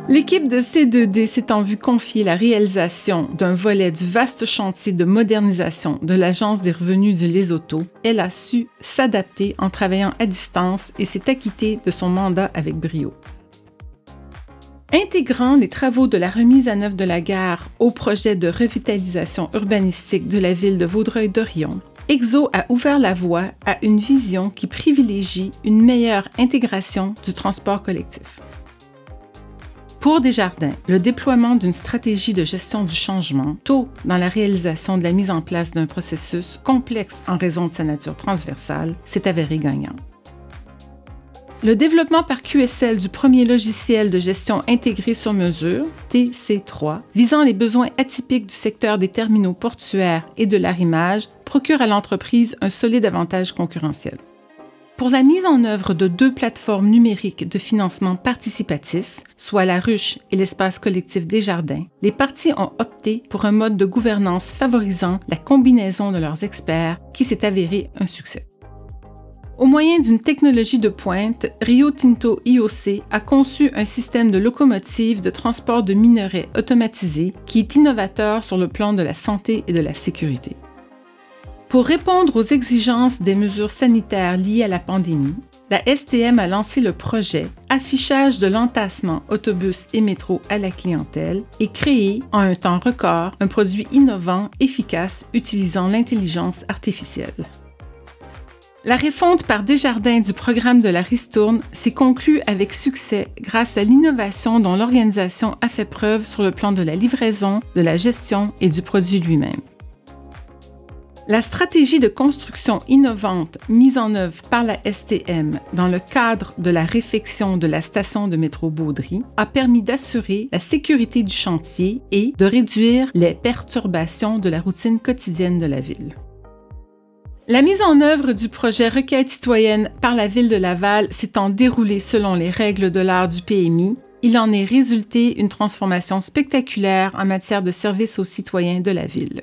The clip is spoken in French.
L'équipe de C2D s'étant vue confier la réalisation d'un volet du vaste chantier de modernisation de l'Agence des revenus du Lesotho, elle a su s'adapter en travaillant à distance et s'est acquittée de son mandat avec brio. Intégrant les travaux de la remise à neuf de la gare au projet de revitalisation urbanistique de la ville de Vaudreuil-Dorion, Exo a ouvert la voie à une vision qui privilégie une meilleure intégration du transport collectif. Pour Desjardins, le déploiement d'une stratégie de gestion du changement, tôt dans la réalisation de la mise en place d'un processus complexe en raison de sa nature transversale, s'est avéré gagnant. Le développement par QSL du premier logiciel de gestion intégré sur mesure, TC3, visant les besoins atypiques du secteur des terminaux portuaires et de l'arrimage, procure à l'entreprise un solide avantage concurrentiel. Pour la mise en œuvre de 2 plateformes numériques de financement participatif, soit la Ruche et l'espace collectif Desjardins, les parties ont opté pour un mode de gouvernance favorisant la combinaison de leurs experts qui s'est avéré un succès. Au moyen d'une technologie de pointe, Rio Tinto IOC a conçu un système de locomotive de transport de minerais automatisé qui est innovateur sur le plan de la santé et de la sécurité. Pour répondre aux exigences des mesures sanitaires liées à la pandémie, la STM a lancé le projet Affichage de l'entassement autobus et métro à la clientèle et créé, en un temps record, un produit innovant, efficace, utilisant l'intelligence artificielle. La refonte par Desjardins du programme de la ristourne s'est conclue avec succès grâce à l'innovation dont l'organisation a fait preuve sur le plan de la livraison, de la gestion et du produit lui-même. La stratégie de construction innovante mise en œuvre par la STM dans le cadre de la réfection de la station de métro Baudry a permis d'assurer la sécurité du chantier et de réduire les perturbations de la routine quotidienne de la ville. La mise en œuvre du projet Requête citoyenne par la Ville de Laval s'étant déroulée selon les règles de l'art du PMI, il en est résulté une transformation spectaculaire en matière de services aux citoyens de la ville.